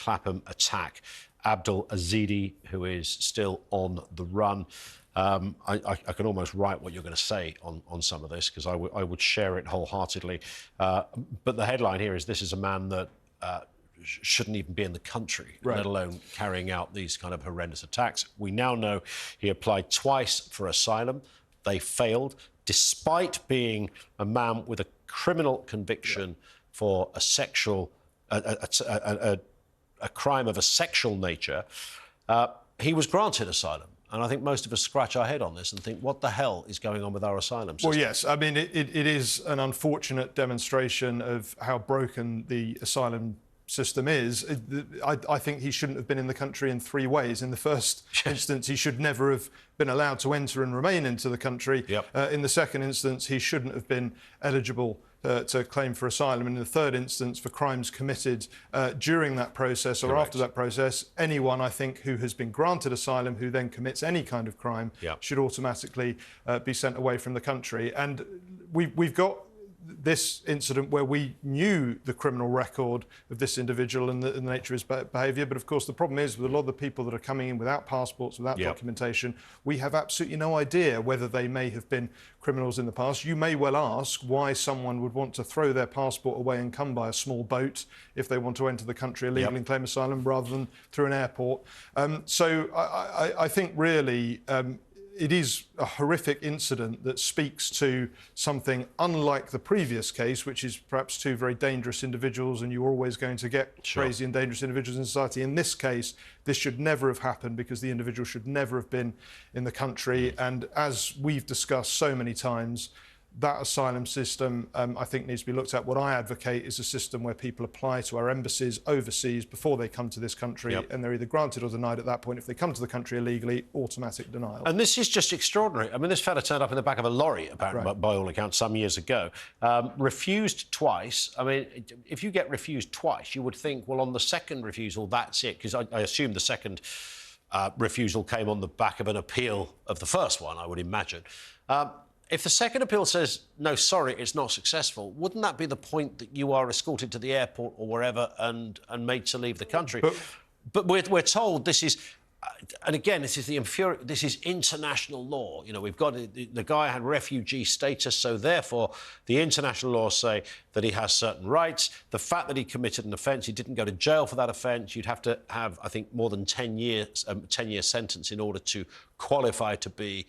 Clapham attack. Abdul Ezedi, who is still on the run. I can almost write what you're going to say on some of this, because I would share it wholeheartedly. But the headline here is, this is a man that shouldn't even be in the country, let alone carrying out these kind of horrendous attacks. We now know he applied twice for asylum. They failed, despite being a man with a criminal conviction for a sexual, a crime of a sexual nature. He was granted asylum. And I think most of us scratch our head on this and think, what the hell is going on with our asylum system? Well, yes. I mean, it is an unfortunate demonstration of how broken the asylum system is. I think he shouldn't have been in the country in three ways. In the first instance, he should never have been allowed to enter and remain into the country. In the second instance, he shouldn't have been eligible to claim for asylum. And in the third instance, for crimes committed during that process or after that process, anyone, I think, who has been granted asylum who then commits any kind of crime should automatically be sent away from the country. And we've got this incident where we knew the criminal record of this individual and the nature of his behaviour. But, of course, the problem is, with a lot of the people that are coming in without passports, without documentation, we have absolutely no idea whether they may have been criminals in the past. You may well ask why someone would want to throw their passport away and come by a small boat if they want to enter the country illegally and claim asylum, rather than through an airport. So I think, really, it is a horrific incident that speaks to something unlike the previous case, which is perhaps two very dangerous individuals, and you're always going to get crazy and dangerous individuals in society. In this case, this should never have happened, because the individual should never have been in the country. And as we've discussed so many times, that asylum system, I think, needs to be looked at. What I advocate is a system where people apply to our embassies overseas before they come to this country, and they're either granted or denied at that point. If they come to the country illegally, automatic denial. And this is just extraordinary. I mean, this fella turned up in the back of a lorry, apparently, by all accounts, some years ago. Refused twice. I mean, if you get refused twice, you would think, well, on the second refusal, that's it, because I assume the second refusal came on the back of an appeal of the first one, I would imagine. If the second appeal says, no, sorry, it's not successful, wouldn't that be the point that you are escorted to the airport or wherever and made to leave the country? But we're told this is... and again, this is international law. You know, we've got... the guy had refugee status, so therefore the international laws say that he has certain rights. The fact that he committed an offence, he didn't go to jail for that offence, you'd have to have, I think, more than 10 years, 10-year sentence in order to qualify to be...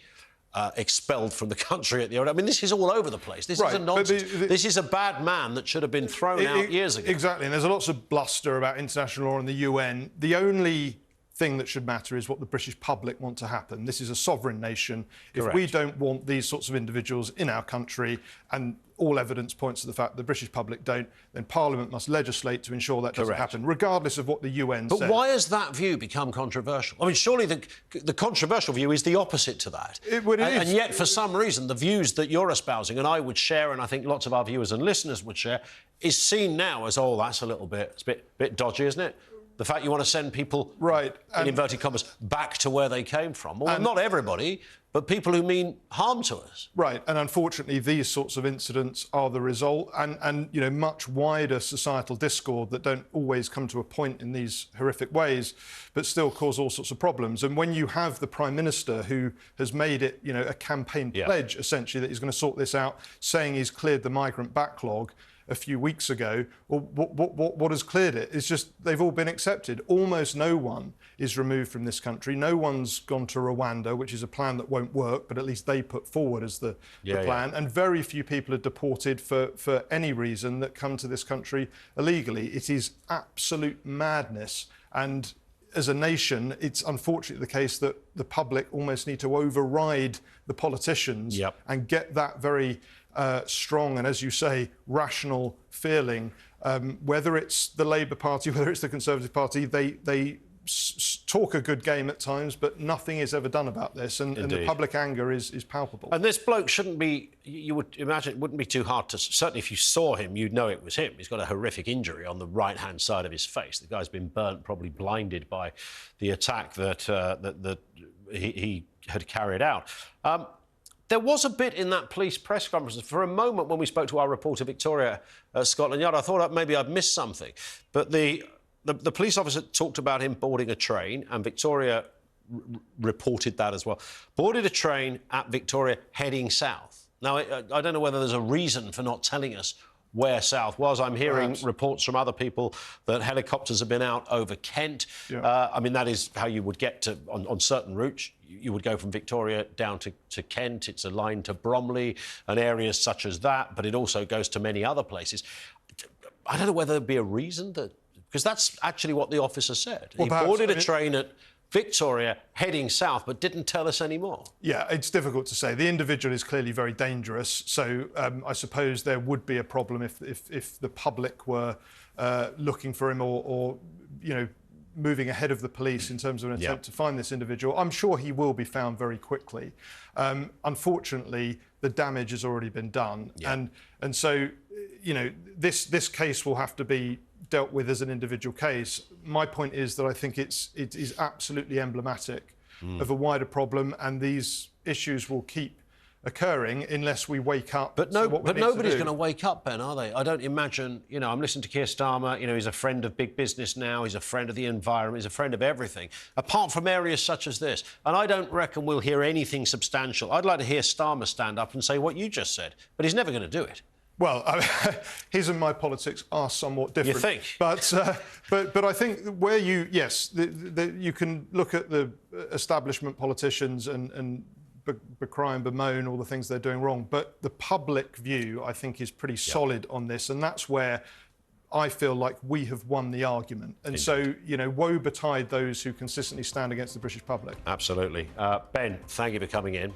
expelled from the country at the end. I mean, this is all over the place. This is a nonsense. This is a bad man that should have been thrown out years ago. Exactly, and there's lots of bluster about international law and the UN. The only thing that should matter is what the British public want to happen. This is a sovereign nation. If we don't want these sorts of individuals in our country, and all evidence points to the fact the British public don't, then Parliament must legislate to ensure that doesn't happen, regardless of what the UN says. But why has that view become controversial? I mean, surely the controversial view is the opposite to that. And yet, for some reason, the views that you're espousing, and I would share, and I think lots of our viewers and listeners would share, is seen now as, oh, that's a little bit... it's a bit dodgy, isn't it? The fact you want to send people, in inverted commas, back to where they came from. Well, not everybody, but people who mean harm to us. Right, and unfortunately, these sorts of incidents are the result, and you know, much wider societal discord that don't always come to a point in these horrific ways, but still cause all sorts of problems. And when you have the Prime Minister, who has made it, you know, a campaign pledge, essentially, that he's going to sort this out, saying he's cleared the migrant backlog a few weeks ago, well, what has cleared it? It's just they've all been accepted. Almost no one is removed from this country. No one's gone to Rwanda, which is a plan that won't work, but at least they put forward as the plan. And very few people are deported for any reason that come to this country illegally. It is absolute madness. And as a nation, it's unfortunately the case that the public almost need to override the politicians and get that very strong and, as you say, rational feeling. Whether it's the Labour Party, whether it's the Conservative Party, they talk a good game at times, but nothing is ever done about this, and the public anger is palpable. And this bloke shouldn't be... you would imagine it wouldn't be too hard to... certainly if you saw him, you'd know it was him. He's got a horrific injury on the right-hand side of his face. The guy's been burnt, probably blinded by the attack that he had carried out. There was a bit in that police press conference. For a moment, when we spoke to our reporter, Victoria, at Scotland Yard, I thought maybe I'd missed something. But the the police officer talked about him boarding a train, and Victoria reported that as well. Boarded a train at Victoria heading south. Now, I don't know whether there's a reason for not telling us where south was. I'm hearing reports from other people that helicopters have been out over Kent. Yeah. I mean, that is how you would get to, on certain routes, you would go from Victoria down to Kent. It's a line to Bromley and areas such as that, but it also goes to many other places. I don't know whether there'd be a reason that... Because that's actually what the officer said. Well, he boarded a train at Victoria heading south, but didn't tell us any more. Yeah, it's difficult to say. The individual is clearly very dangerous, so I suppose there would be a problem if the public were looking for him or you know, moving ahead of the police in terms of an attempt to find this individual. I'm sure he will be found very quickly. Unfortunately, the damage has already been done, and so you know, this case will have to be dealt with as an individual case. My point is that I think it is absolutely emblematic of a wider problem, and these issues will keep occurring unless we wake up. But nobody's going to wake up, Ben, are they? I don't imagine. You know, I'm listening to Keir Starmer. You know, he's a friend of big business now. He's a friend of the environment. He's a friend of everything, apart from areas such as this. And I don't reckon we'll hear anything substantial. I'd like to hear Starmer stand up and say what you just said, but he's never going to do it. Well, his and my politics are somewhat different. You think? But I think where you can look at the establishment politicians and cry and bemoan all the things they're doing wrong, but the public view, I think, is pretty solid on this, and that's where I feel like we have won the argument. And so, you know, woe betide those who consistently stand against the British public. Absolutely. Ben, thank you for coming in.